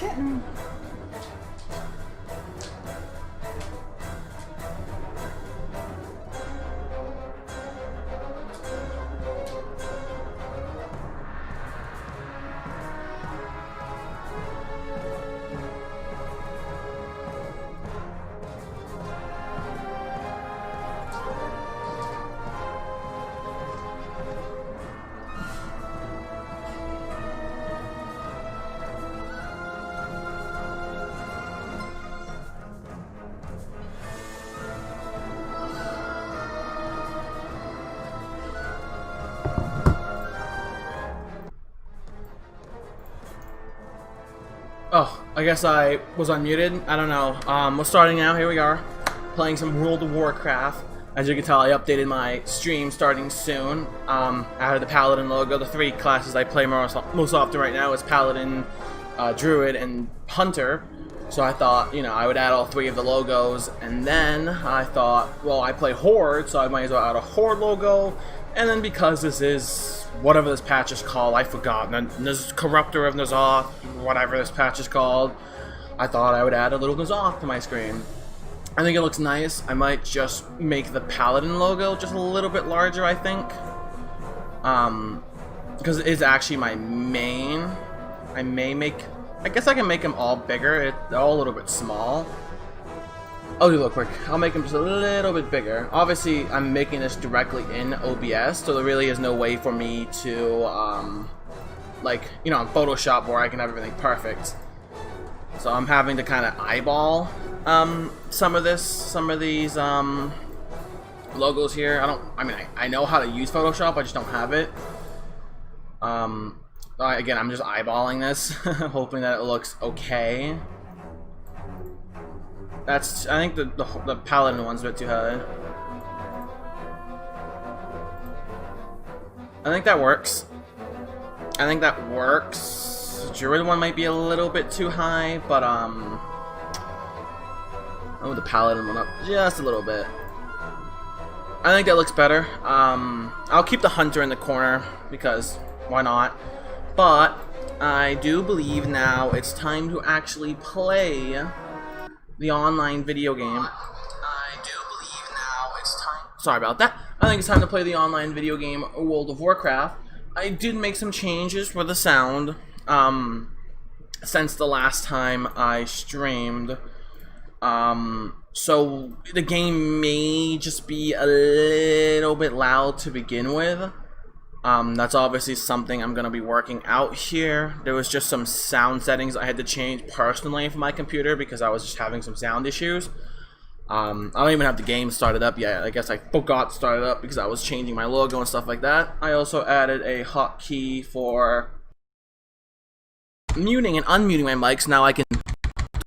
Chittin'. Oh, I guess I was unmuted. I don't know. We're starting now. Here we are, playing some World of Warcraft. As you can tell, I updated my stream starting soon. Added the Paladin logo. The three classes I play most often right now is Paladin, Druid, and Hunter. So I thought, you know, I would add all three of the logos, and then I thought, well, I play Horde, so I might as well add a Horde logo. And then because this is whatever this patch is called, I forgot. There's Corruptor of N'Zoth, whatever this patch is called. I thought I would add a little N'Zoth to my screen. I think it looks nice. I might just make the Paladin logo just a little bit larger, I think. Because it is actually my main. I guess I can make them all bigger. They're all a little bit small. I'll do real quick. I'll make them just a little bit bigger. Obviously, I'm making this directly in OBS, so there really is no way for me to, like, you know, on Photoshop where I can have everything perfect. So I'm having to kind of eyeball some of these logos here. I know how to use Photoshop, I just don't have it. Again, I'm just eyeballing this, hoping that it looks okay. I think the Paladin one's a bit too high. I think that works. Druid one might be a little bit too high, but oh, the Paladin one up just a little bit. I think that looks better. I'll keep the Hunter in the corner because why not? But I do believe now it's time to actually play the online video game. Sorry about that. I think it's time to play the online video game World of Warcraft. I did make some changes for the sound since the last time I streamed. So the game may just be a little bit loud to begin with. That's obviously something I'm going to be working out here. There was just some sound settings I had to change personally for my computer because I was just having some sound issues. I don't even have the game started up yet. I guess I forgot to start it up because I was changing my logo and stuff like that. I also added a hotkey for muting and unmuting my mics. Now I can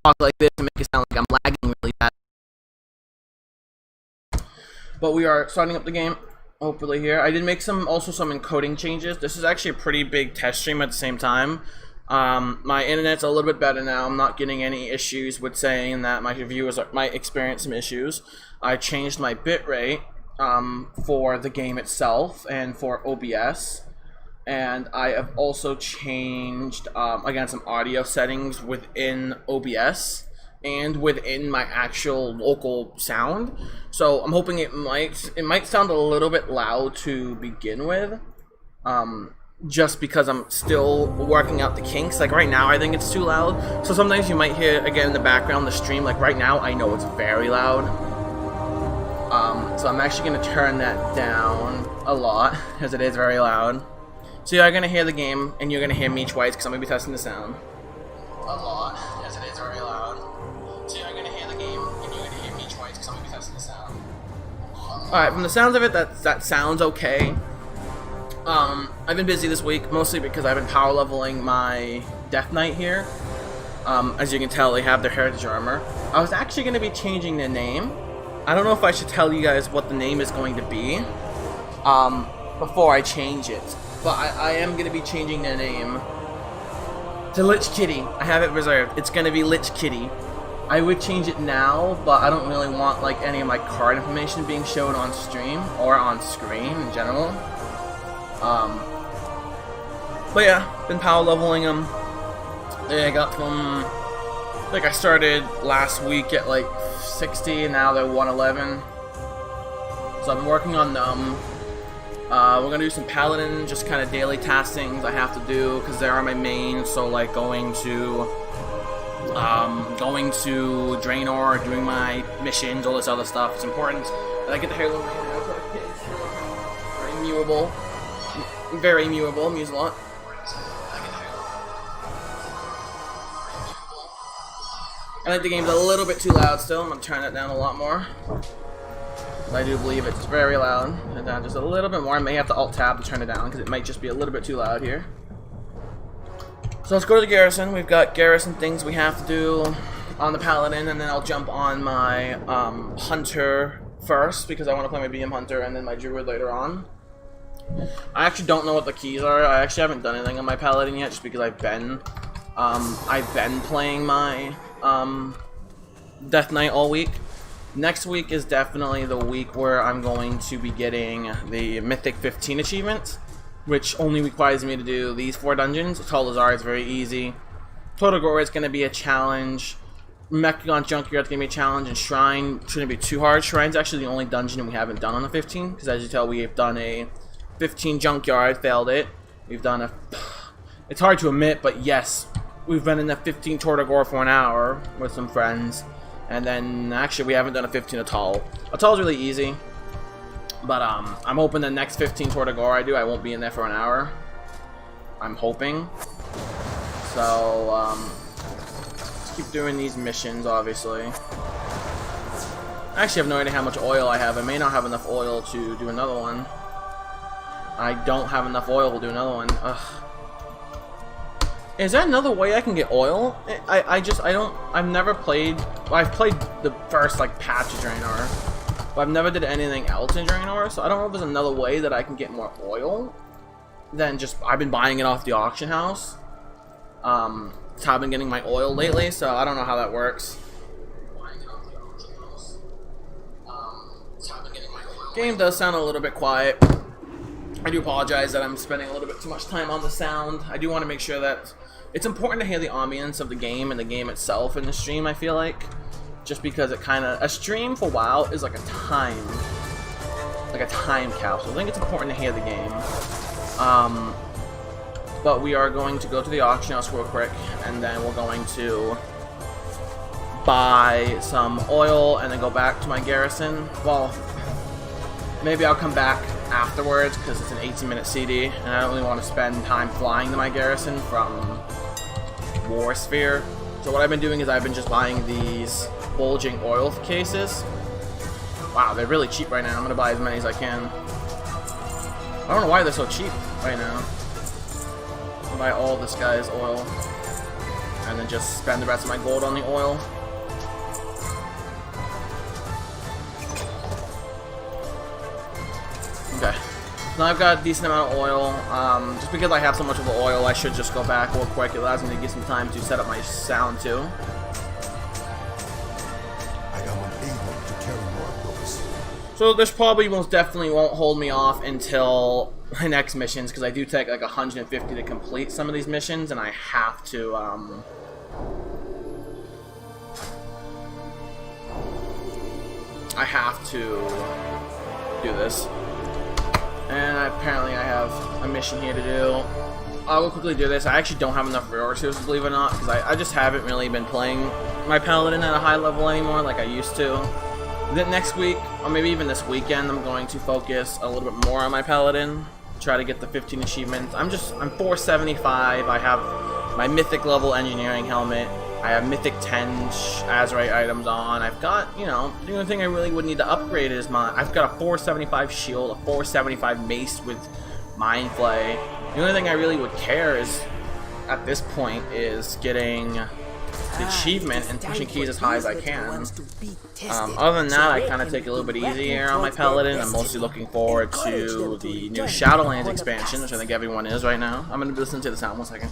talk like this and make it sound like I'm lagging really bad. But we are starting up the game. Hopefully here. I did make also some encoding changes. This is actually a pretty big test stream at the same time. My internet's a little bit better now. I'm not getting any issues with saying that my viewers might experience some issues. I changed my bitrate for the game itself and for OBS. And I have also changed, again, some audio settings within OBS and within my actual local sound. So I'm hoping it might sound a little bit loud to begin with, just because I'm still working out the kinks. Like right now I think it's too loud, so sometimes you might hear again in the background the stream. Like right now I know it's very loud, so I'm actually going to turn that down a lot because it is very loud. So you're going to hear the game and you're going to hear me twice because I'm going to be testing the sound a lot as it is very loud. So you're going to hear the game and you're going to hear me twice because I'm going to be testing the sound. Alright, from the sounds of it, that sounds okay. I've been busy this week, mostly because I've been power leveling my Death Knight here. As you can tell, they have their heritage armor. I was actually going to be changing their name. I don't know if I should tell you guys what the name is going to be before I change it. But I am going to be changing their name to Lich Kitty. I have it reserved. It's going to be Lich Kitty. I would change it now, but I don't really want like any of my card information being shown on stream or on screen in general. But yeah, been power leveling them. I got from, like, I started last week at like 60, and now they're 111. So I've been working on them. We're gonna do some paladin, just kind of daily task things I have to do because they are my main. So like going to Draenor, doing my missions, all this other stuff. It's important that I get the Halo Rain. Very mewable. Very mewable. Mews a lot. I think the game's a little bit too loud still. I'm gonna turn it down a lot more. I do believe it's very loud. Turn it down just a little bit more. I may have to Alt-Tab to turn it down because it might just be a little bit too loud here. So let's go to the garrison. We've got garrison things we have to do on the paladin, and then I'll jump on my hunter first because I want to play my BM hunter and then my druid later on. I actually don't know what the keys are. I actually haven't done anything on my paladin yet just because I've been playing my Death Knight all week. Next week is definitely the week where I'm going to be getting the Mythic 15 achievement, which only requires me to do these 4 dungeons. Talazar is very easy. Totogor is going to be a challenge. Mechagon Junkyard is going to be a challenge, and Shrine shouldn't be too hard. Shrine's actually the only dungeon we haven't done on the 15, because as you tell, we have done a 15 Junkyard, failed it. We've done a... It's hard to admit, but yes, we've been in the 15 Tortogor for an hour with some friends. And then, actually, we haven't done a 15 Atal. Atal's really easy. But, I'm hoping the next 15 Tortogor I do, I won't be in there for an hour. I'm hoping. So, keep doing these missions, obviously. I actually have no idea how much oil I have. I may not have enough oil to do another one. I don't have enough oil to do another one. Ugh. Is there another way I can get oil? I've never played... Well, I've played the first, like, patch of Draenor. But I've never did anything else in Draenor, so I don't know if there's another way that I can get more oil than just... I've been buying it off the auction house. So I've been getting my oil lately, so I don't know how that works. Game does sound a little bit quiet. I do apologize that I'm spending a little bit too much time on the sound. I do want to make sure that it's important to hear the ambience of the game and the game itself in the stream, I feel like. Just because it kind of... A stream for WoW is like a time capsule. I think it's important to hear the game. But we are going to go to the auction house real quick, and then we're going to buy some oil and then go back to my garrison. Well, maybe I'll come back afterwards because it's an 18-minute CD, and I don't really want to spend time flying to my garrison from War Sphere. So what I've been doing is I've been just buying these bulging oil cases. Wow, they're really cheap right now. I'm going to buy as many as I can. I don't know why they're so cheap right now. I'll buy all this guy's oil and then just spend the rest of my gold on the oil. Okay. Now I've got a decent amount of oil. Just because I have so much of the oil, I should just go back real quick. It allows me to get some time to set up my sound too. I am unable to carry more of those. So this probably most definitely won't hold me off until my next missions, because I do take like 150 to complete some of these missions, and I have to do this. And apparently I have a mission here to do. I will quickly do this. I actually don't have enough resources, believe it or not, because I just haven't really been playing my paladin at a high level anymore like I used to. Then next week, or maybe even this weekend, I'm going to focus a little bit more on my paladin. Try to get the 15 achievements. I'm 475. I have my mythic level engineering helmet. I have mythic 10 Azurite items on. I've got, you know, the only thing I really would need to upgrade is I've got a 475 shield, a 475 mace with Mind Flay. The only thing I really would care is, at this point, is getting the achievement and pushing keys as high as I can. Other than that, I kind of take it a little bit easier on my paladin. I'm mostly looking forward to the new Shadowlands expansion, which I think everyone is right now. I'm going to listen to the sound 1 second.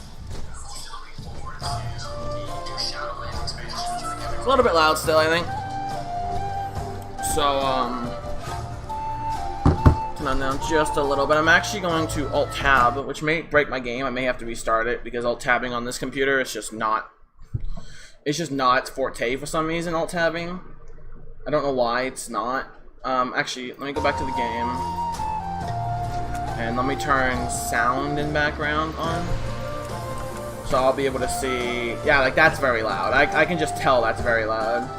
It's a little bit loud still, I think. So, come down just a little bit. I'm actually going to Alt-Tab, which may break my game. I may have to restart it because Alt-Tabbing on this computer is just not... It's just not its forte for some reason, Alt-Tabbing. I don't know why it's not. Actually, let me go back to the game. And let me turn sound and background on. So I'll be able to see... Yeah, like, that's very loud. I can just tell that's very loud.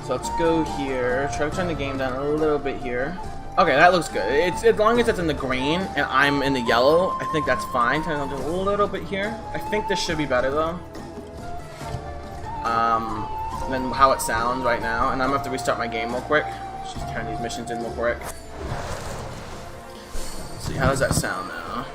So let's go here. Try to turn the game down a little bit here. Okay, that looks good. It's as long as it's in the green and I'm in the yellow, I think that's fine. Turn it down a little bit here. I think this should be better though. Than how it sounds right now. And I'm gonna have to restart my game real quick. Let's just turn these missions in real quick. Let's see, how does that sound now?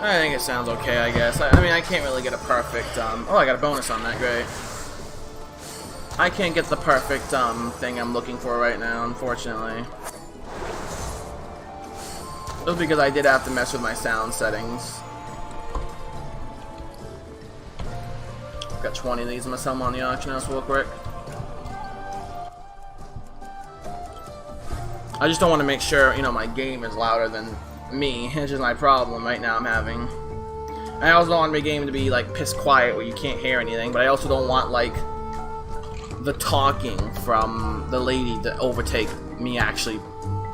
I think it sounds okay, I guess. I mean, I can't really get a perfect, oh, I got a bonus on that, great. I can't get the perfect, thing I'm looking for right now, unfortunately. Just because I did have to mess with my sound settings. Got 20 of these, I'm gonna sell them on the auction house real quick. I just don't want to make sure, you know, my game is louder than me. It's just my problem right now I'm having. I also don't want my game to be like piss quiet where you can't hear anything, but I also don't want like the talking from the lady to overtake me actually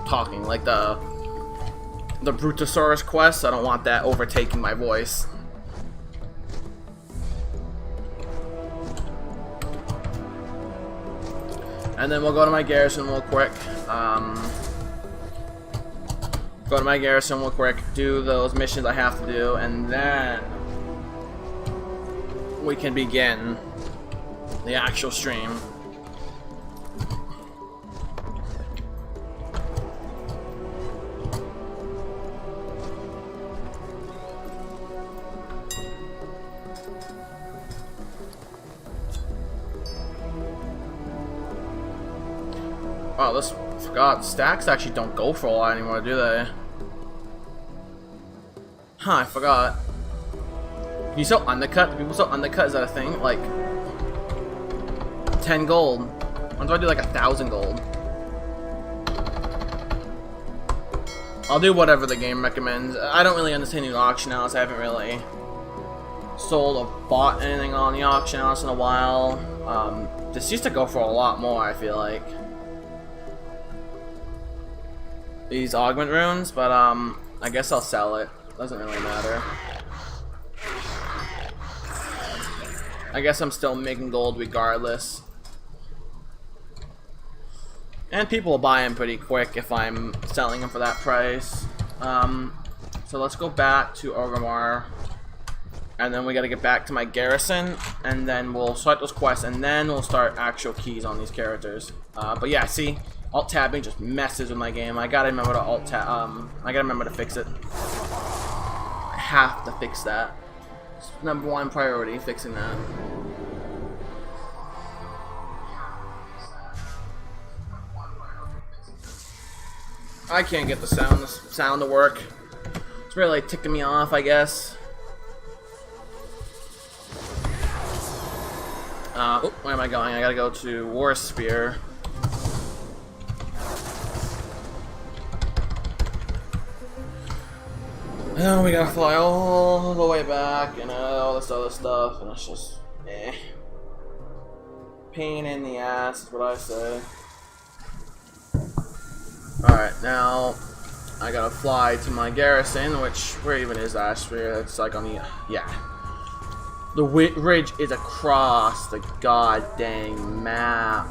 talking. Like the Brutosaurus quest, I don't want that overtaking my voice. And then we'll go to my garrison real quick. Go to my garrison real quick, do those missions I have to do, and then we can begin the actual stream. Oh, this forgot. Stacks actually don't go for a lot anymore, do they? Huh, I forgot. Can you sell undercut? Do people sell undercut? Is that a thing? Like 10 gold. Why don't I do like 1,000 gold? I'll do whatever the game recommends. I don't really understand the auction house. I haven't really sold or bought anything on the auction house in a while. This used to go for a lot more, I feel like. These augment runes, but I guess I'll sell it. Doesn't really matter. I guess I'm still making gold regardless. And people will buy them pretty quick if I'm selling them for that price. So let's go back to Orgrimmar. And then we gotta get back to my garrison. And then we'll start those quests. And then we'll start actual keys on these characters. But yeah, see? Alt-tabbing just messes with my game. I gotta remember to Alt-tab. I gotta remember to fix it. I have to fix that. It's #1 priority, fixing that. I can't get the sound to work. It's really ticking me off, I guess. Oh, where am I going? I gotta go to War Spear. And we gotta fly all the way back and all this other stuff, and it's just pain in the ass is what I say. Alright, now I gotta fly to my garrison, which, where even is Ashsphere? It's like on the, yeah. The ridge is across the goddamn map.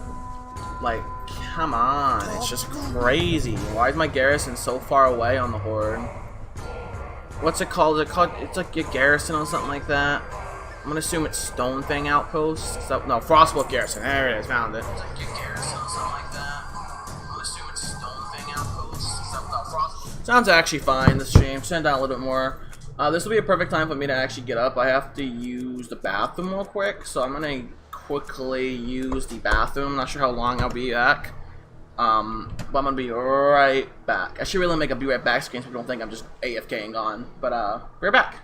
Like, come on, it's just crazy. Why is my garrison so far away on the horde? What's it called? It's like your garrison or something like that. I'm gonna assume it's Stone Fang Outpost. So, no, Frostwolf Garrison. There it is, found it. It's like your garrison or something like that. I'm gonna assume it's Stone Fang Outpost. So, no, Frostwolf. Sounds actually fine, the stream. Turn down a little bit more. This will be a perfect time for me to actually get up. I have to use the bathroom real quick, so I'm gonna quickly use the bathroom. I'm not sure how long I'll be back. But I'm gonna be right back. I should really make a be right back screen so people don't think I'm just AFK and gone. But be right back.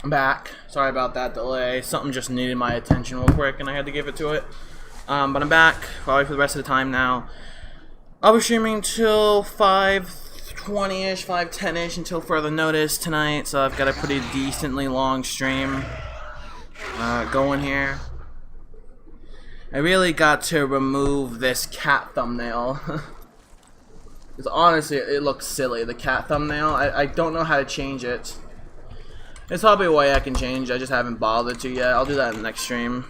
I'm back. Sorry about that delay. Something just needed my attention real quick and I had to give it to it. But I'm back probably for the rest of the time now. I'll be streaming till 5:20ish, 5:10ish until further notice tonight. So I've got a pretty decently long stream going here. I really got to remove this cat thumbnail. Because honestly, it looks silly, the cat thumbnail. I don't know how to change it. There's probably a way I can change, I just haven't bothered to yet. I'll do that in the next stream.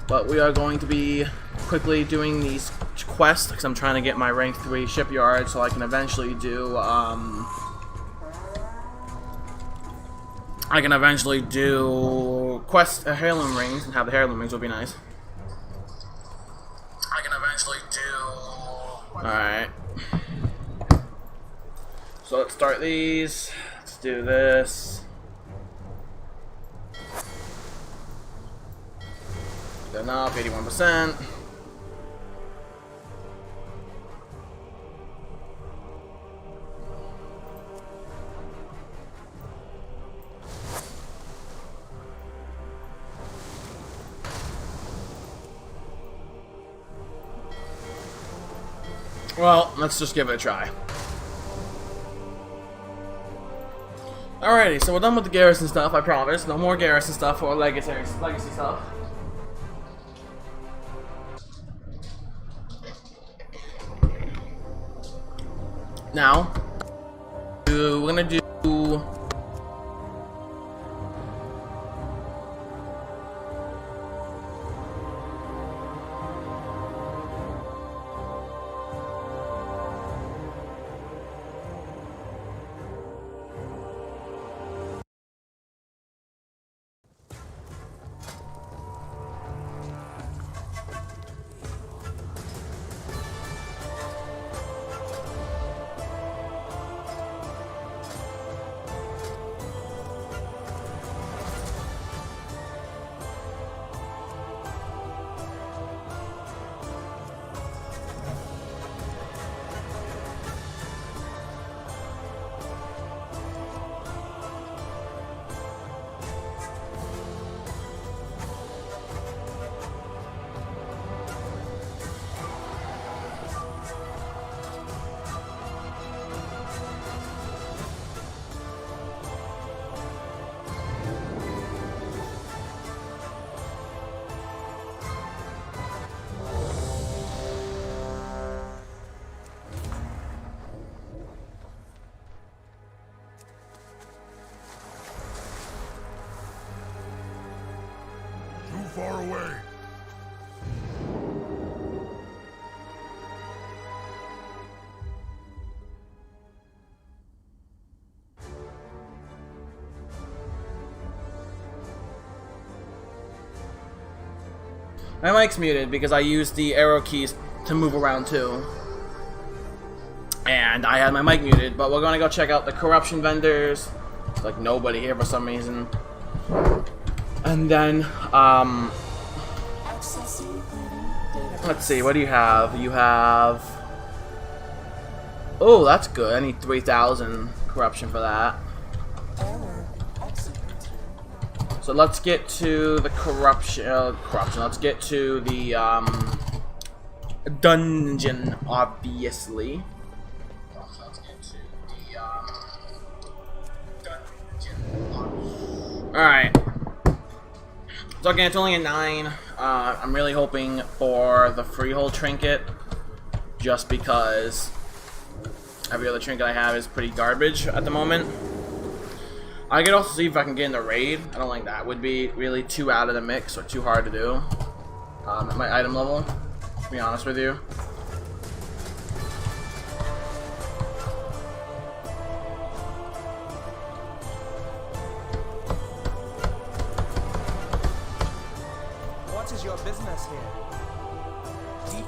But we are going to be quickly doing these quests, because I'm trying to get my rank 3 shipyard so I can eventually do, quest heirloom rings, and have the heirloom rings would be nice. I can eventually do... Alright. So let's start these. Let's do this. Good enough, 81%. Well, let's just give it a try. Alrighty, so we're done with the garrison stuff, I promise. No more garrison stuff or legacy stuff. Now, we're gonna do... Far away. My mic's muted because I used the arrow keys to move around too. And I had my mic muted, but we're gonna go check out the corruption vendors. There's like nobody here for some reason. And then, let's see, what do you have? You have... Oh, that's good. I need 3,000 corruption for that. So let's get to the corruption. Let's get to the dungeon, obviously. Alright. So again, it's only a 9. I'm really hoping for the freehold trinket, just because every other trinket I have is pretty garbage at the moment. I could also see if I can get in the raid. I don't think that would be really too out of the mix or too hard to do at my item level, to be honest with you. Is your business here?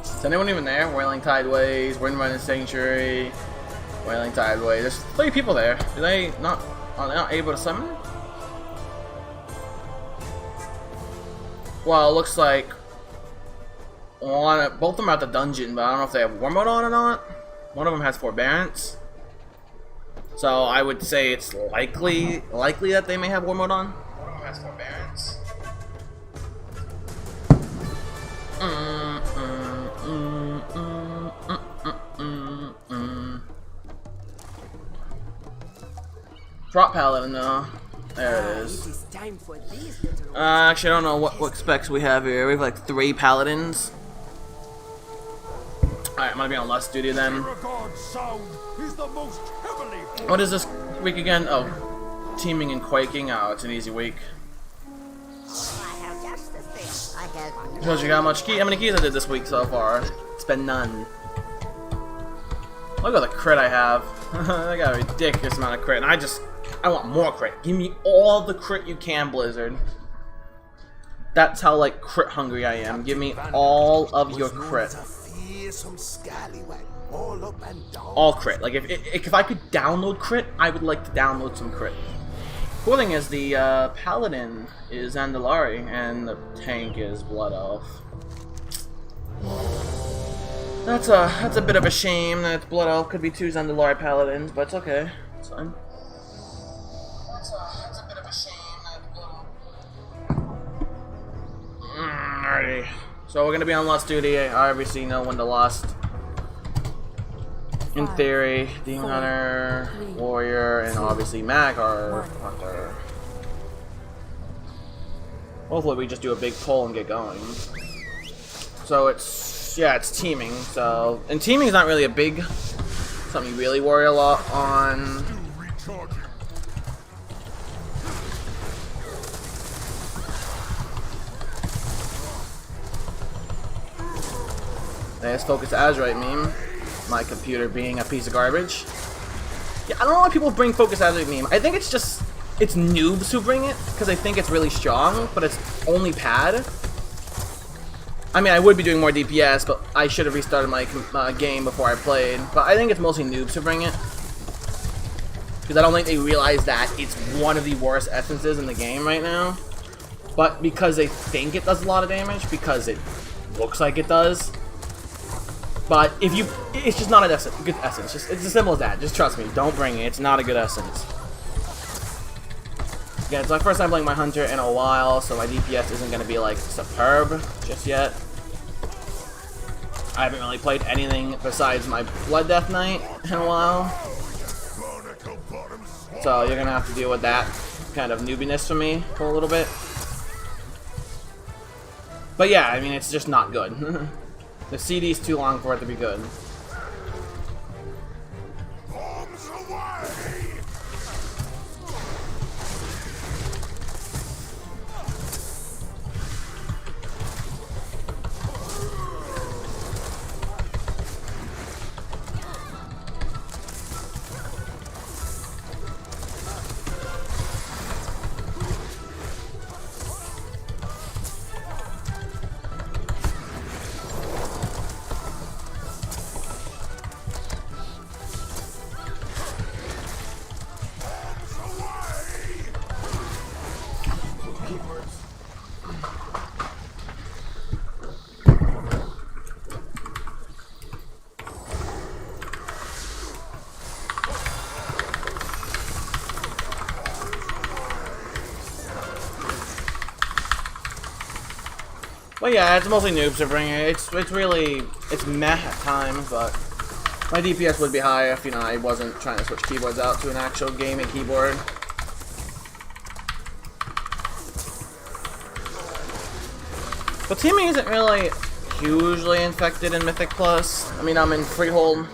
Is anyone even there? Wailing Tideways, Windrunner Sanctuary, Wailing Tideways. There's 3 people there. Are they not able to summon? Well, it looks like both of them are at the dungeon, but I don't know if they have war mode on or not. One of them has forbearance. So I would say it's likely that they may have war mode on. One of them has forbearance. Prop paladin though. There it is. Actually, I don't know what specs we have here. We have like 3 paladins. Alright, I'm gonna be on less duty then. What is this week again? Oh, teaming and quaking. Oh, it's an easy week. Shows you how much how many keys I did this week so far. It's been none. Look at the crit I have. I got a ridiculous amount of crit, and I want more crit. Give me all the crit you can, Blizzard. That's how like crit hungry I am. Give me all of your crit. All crit. Like if I could download crit, I would like to download some crit. Cool thing is the paladin is Andalari and the tank is Blood Elf. That's a bit of a shame that Blood Elf could be 2 Zandalari paladins, but it's okay. It's fine. That's a bit of a shame that Blood Elf. Alrighty. So we're gonna be on Lost Duty. I obviously know when to Lost. In theory, Demon Hunter, Warrior, and obviously Mag are Hunter. Hopefully we just do a big pull and get going. So it's teaming. So and teaming is not really a big something you really worry a lot on. Let's focus Azurite meme. My computer being a piece of garbage. Yeah, I don't know why people bring Focus Azurite meme. I think it's noobs who bring it because I think it's really strong, but it's only pad. I mean, I would be doing more DPS, but I should have restarted my game before I played. But I think it's mostly noobs who bring it because I don't think they realize that it's one of the worst essences in the game right now. But because they think it does a lot of damage, because it looks like it does. But if you, it's just not a good essence. It's as simple as that. Just trust me. Don't bring it. It's not a good essence. Again, it's my first time playing my Hunter in a while, so my DPS isn't going to be like superb just yet. I haven't really played anything besides my Blood Death Knight in a while. So you're going to have to deal with that kind of noobiness for me for a little bit. But yeah, I mean, it's just not good. The CD is too long for it to be good. Well, yeah, it's mostly noobs to bring it. It's meh at times, but my DPS would be high if, you know, I wasn't trying to switch keyboards out to an actual gaming keyboard. But teaming isn't really hugely infected in Mythic Plus. I mean, I'm in Freehold.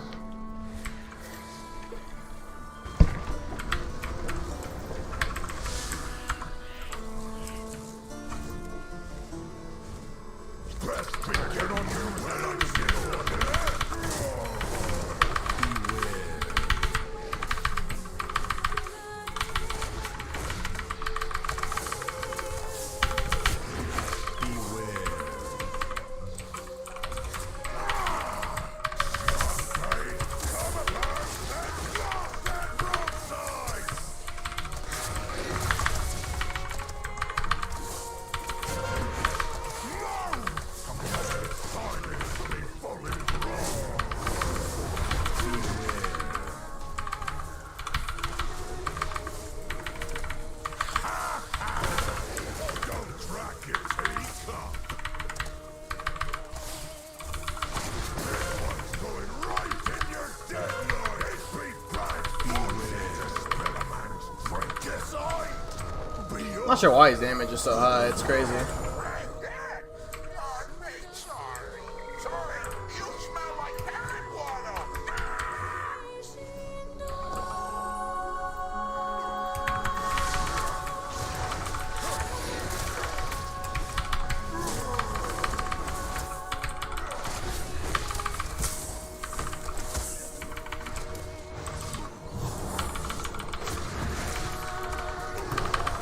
Not sure why his damage is so high. It's crazy.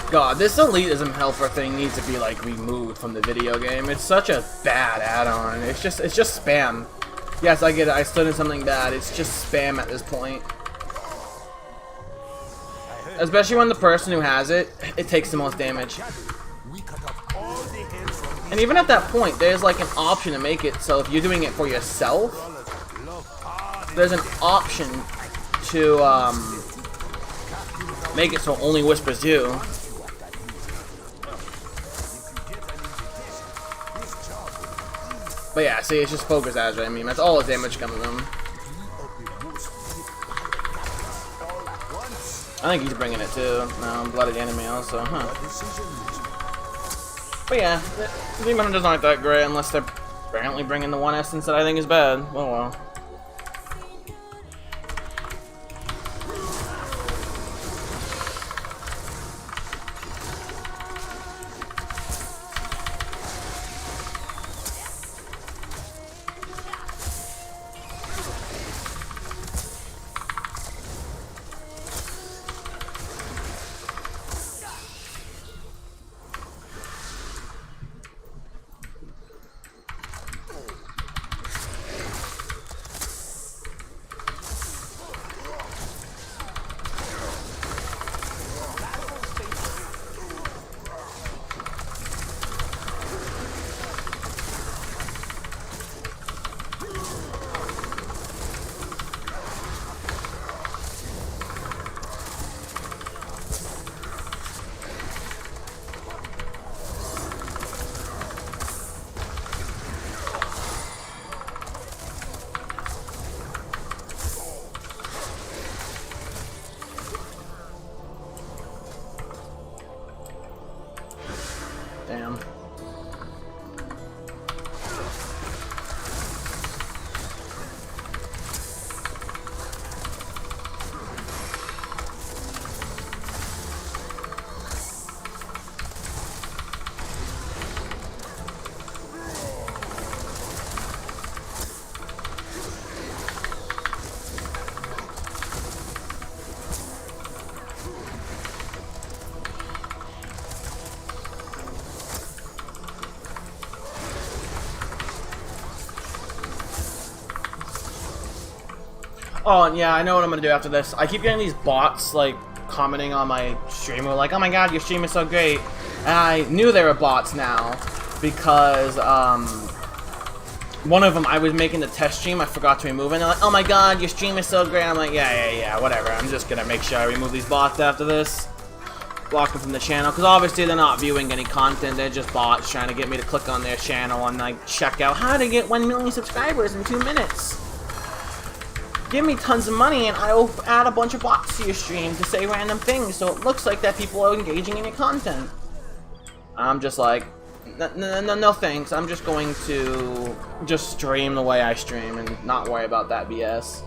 God, this elitism helper thing needs to be like removed from the video game. It's such a bad add-on. It's just spam. Yes, I get it. I stood in something bad. It's just spam at this point. Especially when the person who has it takes the most damage. And even at that point, there's like an option to make it so if you're doing it for yourself, there's an option to make it so it only whispers you. But yeah, see, it's just focus Azure. I mean, that's all the damage coming from him. I think he's bringing it too. No, blooded enemy also, huh? But yeah, the Demon Hunters aren't that great unless they're apparently bringing the one essence that I think is bad. Oh well. Damn. Oh, and yeah, I know what I'm gonna do after this. I keep getting these bots, like, commenting on my stream. Who are like, oh my god, your stream is so great. And I knew they were bots now, because, one of them, I was making the test stream, I forgot to remove it, and they're like, oh my god, your stream is so great. I'm like, yeah, whatever. I'm just gonna make sure I remove these bots after this. Block them from the channel, because obviously they're not viewing any content, they're just bots trying to get me to click on their channel and, like, check out how to get 1 million subscribers in 2 minutes. Give me tons of money and I'll add a bunch of bots to your stream to say random things so it looks like that people are engaging in your content. I'm just like, no thanks. I'm just going to just stream the way I stream and not worry about that BS.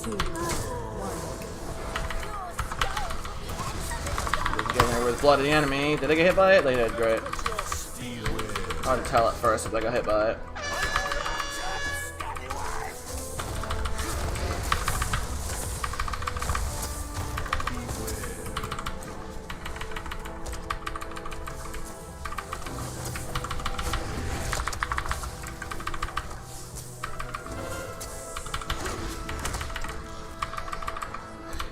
3, 2, 1. Getting over with blood of the enemy. Did they get hit by it? They did, great. Hard to tell at first if they got hit by it.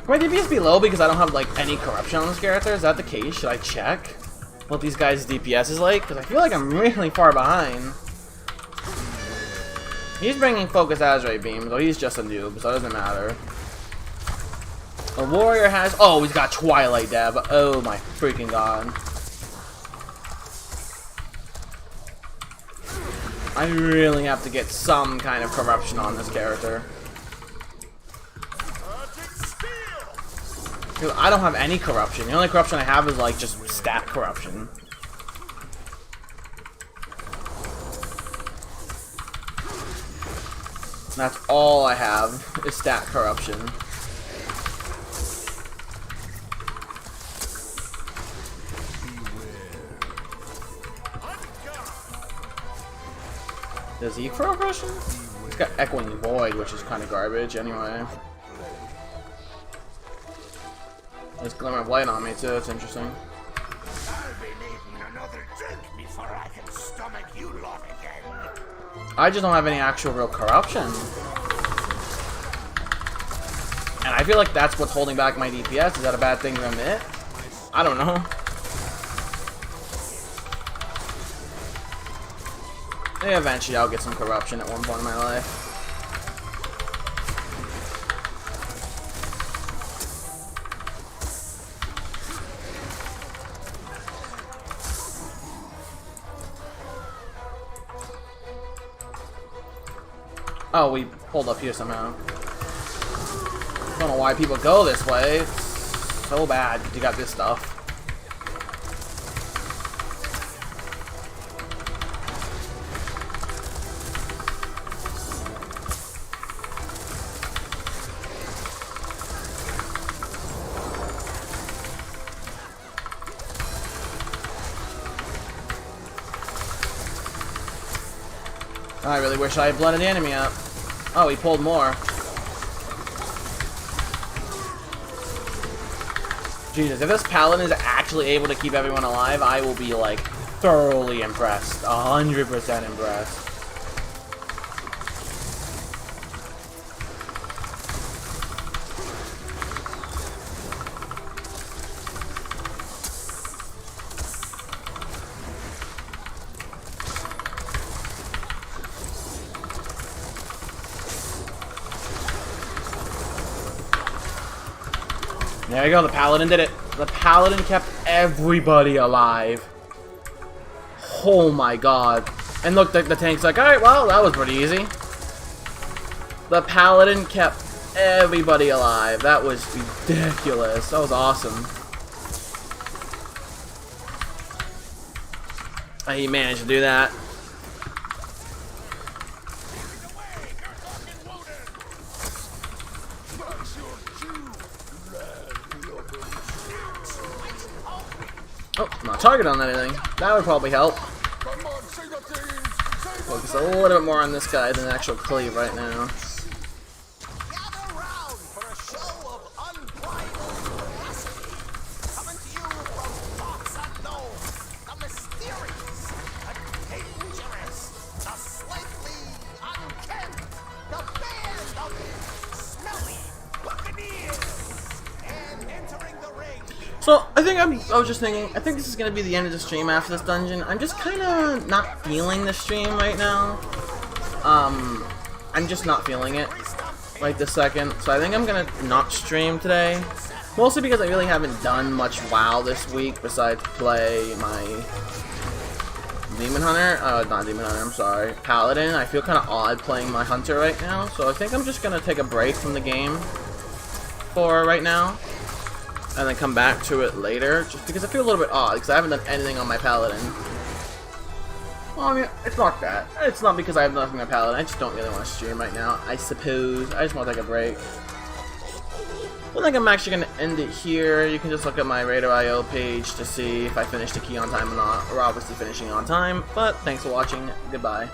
My DPS be low because I don't have like any corruption on this character? Is that the case? Should I check what these guys' DPS is like? Because I feel like I'm really far behind. He's bringing Focus Azure Beam, though he's just a noob, so it doesn't matter. The warrior has... Oh, he's got Twilight Dab. Oh my freaking god. I really have to get some kind of corruption on this character. Because I don't have any corruption. The only corruption I have is like just stat corruption. That's all I have is stat corruption. Does he throw corruption? He's got Echoing Void, which is kind of garbage anyway. There's Glimmer of Light on me too, it's interesting. I'll be needing another drink before I can stomach you lot again. I just don't have any actual real corruption. And I feel like that's what's holding back my DPS. Is that a bad thing to admit? I don't know. Yeah, eventually I'll get some corruption at one point in my life. Oh, we pulled up here somehow. Don't know why people go this way. It's so bad because you got this stuff. I really wish I had blooded the enemy up. Oh, he pulled more. Jesus, if this paladin is actually able to keep everyone alive, I will be like thoroughly impressed. 100% impressed. There you go, the paladin did it. The paladin kept everybody alive. Oh my god. And look, the tank's like, alright, well, that was pretty easy. The paladin kept everybody alive. That was ridiculous. That was awesome. He managed to do that. Oh, I'm not targeting on anything. That would probably help. Focus a little bit more on this guy than actual cleave right now. Gather round for a show of unbridled capacity. Coming to you from parts unknown, the mysterious, the dangerous, the slightly uncanny, the band of smelly buccaneers, and entering the ring. So, I was just thinking, I think this is going to be the end of the stream after this dungeon. I'm just kind of not feeling the stream right now. I'm just not feeling it right this second. So I think I'm going to not stream today. Mostly because I really haven't done much WoW this week besides play my Demon Hunter. Not Demon Hunter, I'm sorry. Paladin. I feel kind of odd playing my Hunter right now. So I think I'm just going to take a break from the game for right now. And then come back to it later, just because I feel a little bit odd, because I haven't done anything on my Paladin. Well, I mean, it's not that. It's not because I have nothing on my Paladin, I just don't really want to stream right now, I suppose. I just want to take a break. I think I'm actually going to end it here. You can just look at my Raider.io page to see if I finished the key on time or not. We're obviously finishing on time, but thanks for watching. Goodbye.